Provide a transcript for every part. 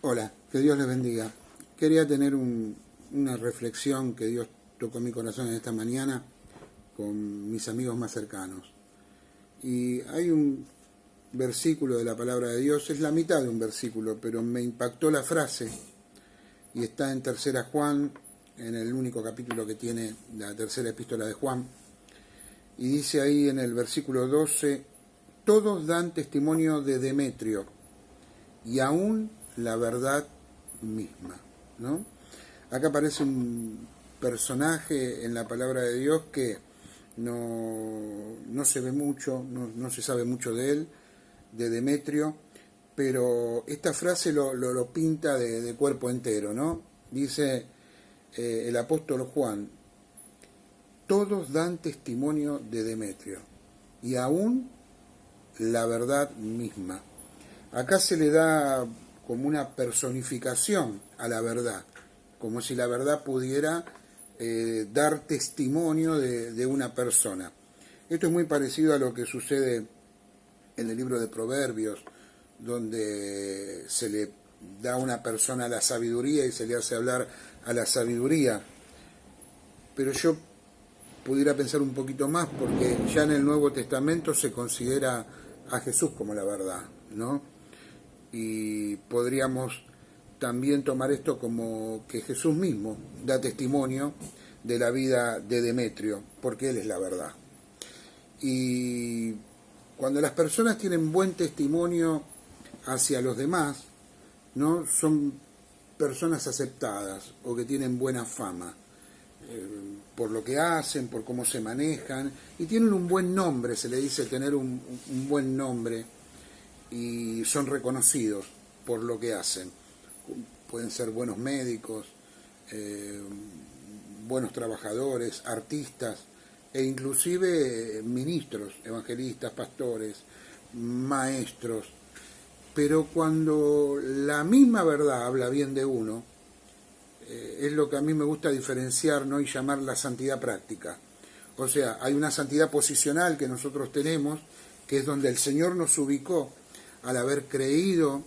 Hola, que Dios les bendiga. Quería tener una reflexión que Dios tocó en mi corazón en esta mañana con mis amigos más cercanos. Y hay un versículo de la palabra de Dios, es la mitad de un versículo, pero me impactó la frase y está en Tercera Juan, en el único capítulo que tiene la tercera epístola de Juan. Y dice ahí en el versículo 12, todos dan testimonio de Demetrio y aún la verdad misma, ¿no? Acá aparece un personaje en la palabra de Dios que no se ve mucho, no se sabe mucho de él, de Demetrio, pero esta frase lo pinta de cuerpo entero, ¿no? Dice el apóstol Juan, todos dan testimonio de Demetrio y aún la verdad misma. Acá se le da como una personificación a la verdad, como si la verdad pudiera dar testimonio de una persona. Esto es muy parecido a lo que sucede en el libro de Proverbios, donde se le da a una persona la sabiduría y se le hace hablar a la sabiduría. Pero yo pudiera pensar un poquito más, porque ya en el Nuevo Testamento se considera a Jesús como la verdad, ¿no? Y podríamos también tomar esto como que Jesús mismo da testimonio de la vida de Demetrio, porque Él es la verdad. Y cuando las personas tienen buen testimonio hacia los demás, ¿no? Son personas aceptadas o que tienen buena fama por lo que hacen, por cómo se manejan, y tienen un buen nombre, se le dice tener un buen nombre, y son reconocidos por lo que hacen. Pueden ser buenos médicos, buenos trabajadores, artistas e inclusive ministros, evangelistas, pastores, maestros. Pero cuando la misma verdad habla bien de uno, es lo que a mí me gusta diferenciar, ¿no? Y llamar la santidad práctica. O sea, hay una santidad posicional que nosotros tenemos, que es donde el Señor nos ubicó al haber creído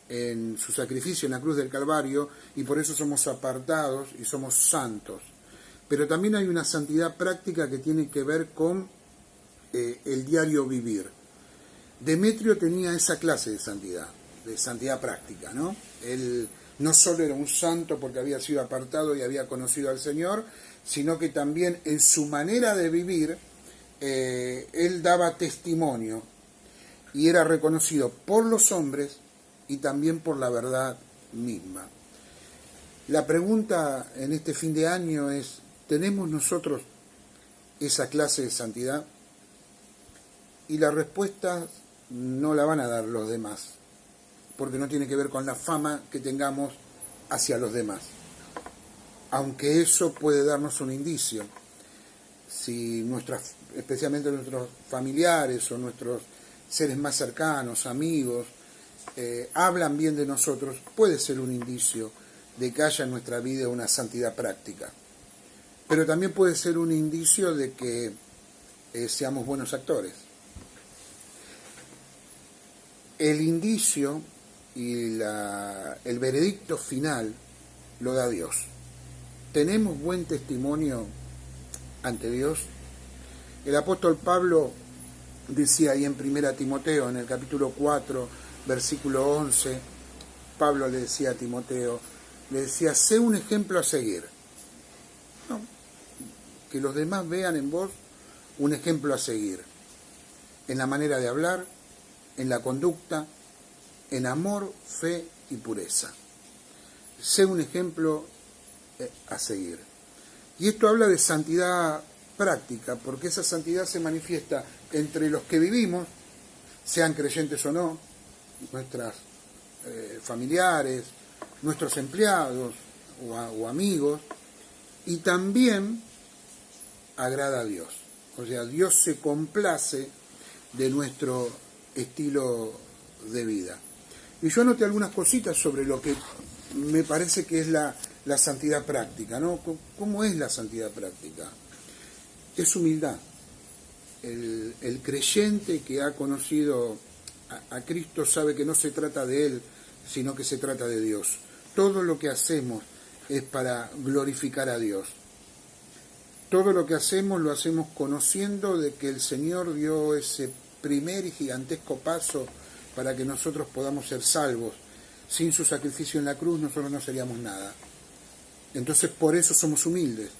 en su sacrificio en la cruz del Calvario, y por eso somos apartados y somos santos. Pero también hay una santidad práctica que tiene que ver con el diario vivir. Demetrio tenía esa clase de santidad práctica, ¿no? Él no solo era un santo porque había sido apartado y había conocido al Señor, sino que también en su manera de vivir, él daba testimonio y era reconocido por los hombres y también por la verdad misma. La pregunta en este fin de año es, ¿tenemos nosotros esa clase de santidad? Y la respuesta no la van a dar los demás, porque no tiene que ver con la fama que tengamos hacia los demás. Aunque eso puede darnos un indicio. Si especialmente nuestros familiares o nuestros seres más cercanos, amigos, hablan bien de nosotros, puede ser un indicio de que haya en nuestra vida una santidad práctica. Pero también puede ser un indicio de que seamos buenos actores. El indicio y el veredicto final lo da Dios. ¿Tenemos buen testimonio ante Dios? El apóstol Pablo decía ahí en 1 Timoteo, en el capítulo 4, versículo 11, Pablo le decía a Timoteo, le decía, sé un ejemplo a seguir. ¿No? Que los demás vean en vos un ejemplo a seguir, en la manera de hablar, en la conducta, en amor, fe y pureza. Sé un ejemplo a seguir. Y esto habla de santidad práctica, porque esa santidad se manifiesta entre los que vivimos, sean creyentes o no, nuestras familiares, nuestros empleados o amigos, y también agrada a Dios. O sea, Dios se complace de nuestro estilo de vida. Y yo anoté algunas cositas sobre lo que me parece que es la santidad práctica, ¿no? ¿Cómo es la santidad práctica? Es humildad. El creyente que ha conocido a Cristo sabe que no se trata de él sino que se trata de Dios. Todo lo que hacemos es para glorificar a Dios. Todo lo que hacemos lo hacemos conociendo de que el Señor dio ese primer y gigantesco paso para que nosotros podamos ser salvos. Sin su sacrificio en la cruz nosotros no seríamos nada. Entonces por eso somos humildes.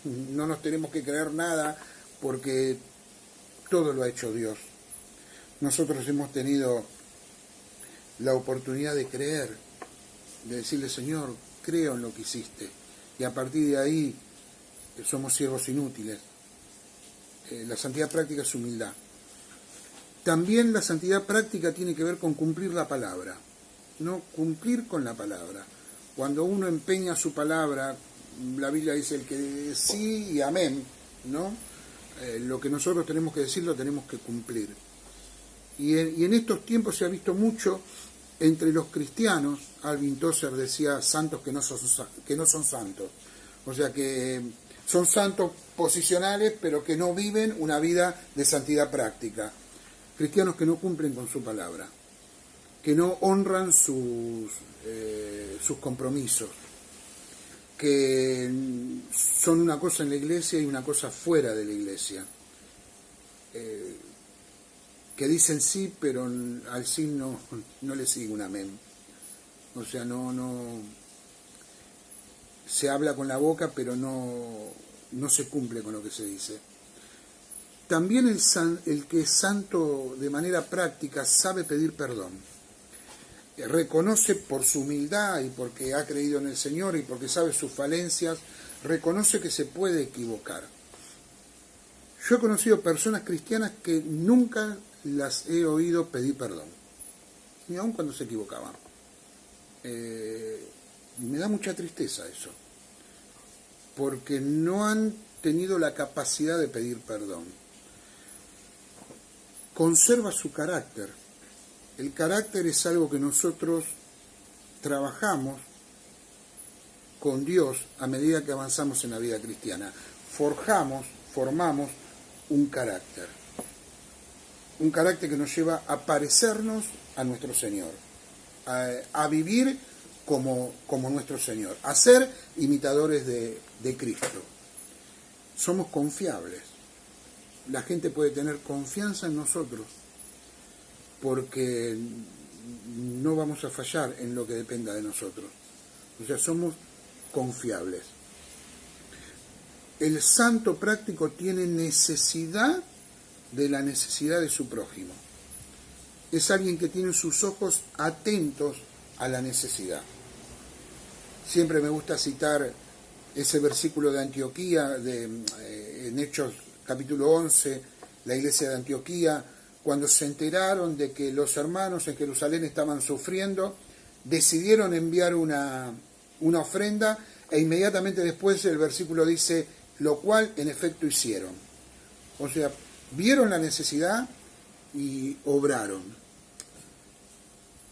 No nos tenemos que creer nada porque todo lo ha hecho Dios. Nosotros hemos tenido la oportunidad de creer, de decirle, Señor, creo en lo que hiciste. Y a partir de ahí somos siervos inútiles. La santidad práctica es humildad. También la santidad práctica tiene que ver con cumplir la palabra, no cumplir con la palabra. Cuando uno empeña su palabra, la Biblia dice el que sí y amén, ¿no? Lo que nosotros tenemos que decir lo tenemos que cumplir. Y en estos tiempos se ha visto mucho entre los cristianos. Alvin Tozer decía santos que no son santos. O sea que son santos posicionales, pero que no viven una vida de santidad práctica. Cristianos que no cumplen con su palabra, que no honran sus compromisos, que son una cosa en la iglesia y una cosa fuera de la iglesia, que dicen sí, pero al sí no le sigue un amén. O sea, no se habla con la boca, pero no se cumple con lo que se dice. También el que es santo de manera práctica sabe pedir perdón. Reconoce por su humildad y porque ha creído en el Señor y porque sabe sus falencias, reconoce que se puede equivocar. Yo he conocido personas cristianas que nunca las he oído pedir perdón, ni aun cuando se equivocaban. Me da mucha tristeza eso, porque no han tenido la capacidad de pedir perdón. Conserva su carácter. El carácter es algo que nosotros trabajamos con Dios a medida que avanzamos en la vida cristiana. Formamos un carácter. Un carácter que nos lleva a parecernos a nuestro Señor, a vivir como nuestro Señor, a ser imitadores de Cristo. Somos confiables. La gente puede tener confianza en nosotros porque no vamos a fallar en lo que dependa de nosotros. O sea, somos confiables. El santo práctico tiene necesidad de la necesidad de su prójimo. Es alguien que tiene sus ojos atentos a la necesidad. Siempre me gusta citar ese versículo de Antioquía, en Hechos capítulo 11, la iglesia de Antioquía, cuando se enteraron de que los hermanos en Jerusalén estaban sufriendo, decidieron enviar una ofrenda e inmediatamente después el versículo dice, lo cual en efecto hicieron. O sea, vieron la necesidad y obraron.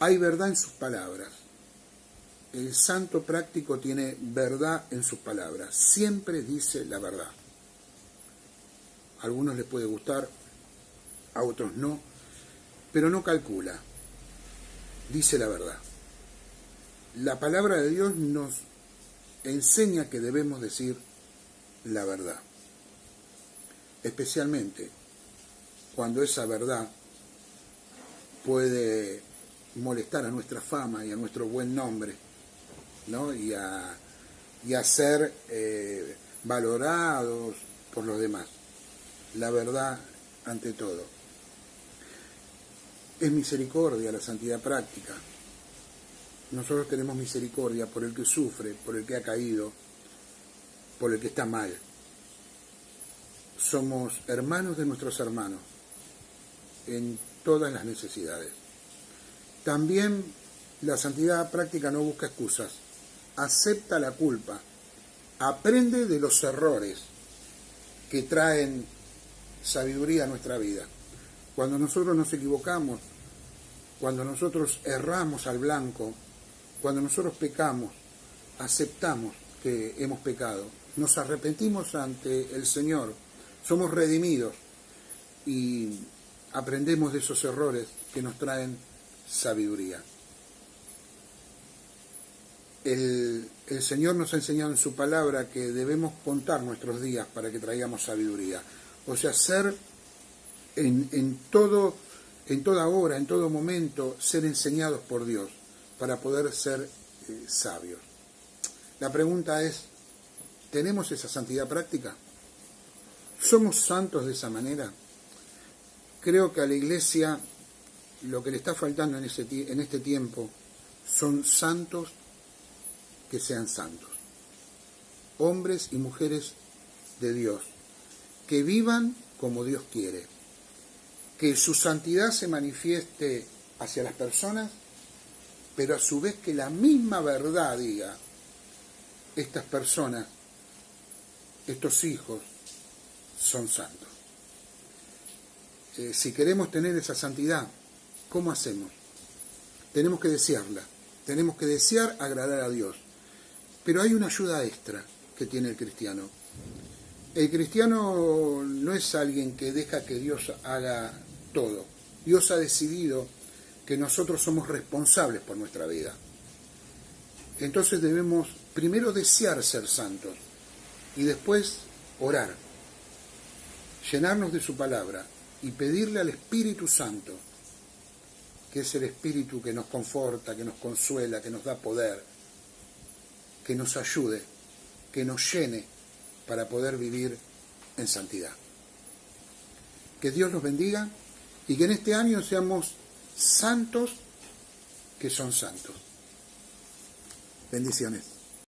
Hay verdad en sus palabras. El santo práctico tiene verdad en sus palabras. Siempre dice la verdad. A algunos les puede gustar, a otros no, pero no calcula. Dice la verdad. La palabra de Dios nos enseña que debemos decir la verdad. Especialmente cuando esa verdad puede molestar a nuestra fama y a nuestro buen nombre, ¿no? y a ser valorados por los demás. La verdad ante todo. Es misericordia la santidad práctica. Nosotros tenemos misericordia por el que sufre, por el que ha caído, por el que está mal. Somos hermanos de nuestros hermanos en todas las necesidades. También la santidad práctica no busca excusas, acepta la culpa, aprende de los errores que traen sabiduría a nuestra vida. Cuando nosotros nos equivocamos, cuando nosotros erramos al blanco, cuando nosotros pecamos, aceptamos que hemos pecado, nos arrepentimos ante el Señor, somos redimidos y aprendemos de esos errores que nos traen sabiduría. el Señor nos ha enseñado en su palabra que debemos contar nuestros días para que traigamos sabiduría. O sea, ser en toda hora, en todo momento, ser enseñados por Dios para poder ser sabios. La pregunta es, ¿tenemos esa santidad práctica? ¿Somos santos de esa manera? Creo que a la Iglesia lo que le está faltando en este tiempo son santos que sean santos. Hombres y mujeres de Dios, que vivan como Dios quiere. Que su santidad se manifieste hacia las personas, pero a su vez que la misma verdad diga, estas personas, estos hijos, son santos. Si queremos tener esa santidad, ¿cómo hacemos? Tenemos que desearla, tenemos que desear agradar a Dios. Pero hay una ayuda extra que tiene el cristiano. El cristiano no es alguien que deja que Dios haga todo. Dios ha decidido que nosotros somos responsables por nuestra vida. Entonces debemos primero desear ser santos y después orar, llenarnos de su palabra y pedirle al Espíritu Santo, que es el Espíritu que nos conforta, que nos consuela, que nos da poder, que nos ayude, que nos llene para poder vivir en santidad. Que Dios los bendiga y que en este año seamos santos que son santos. Bendiciones.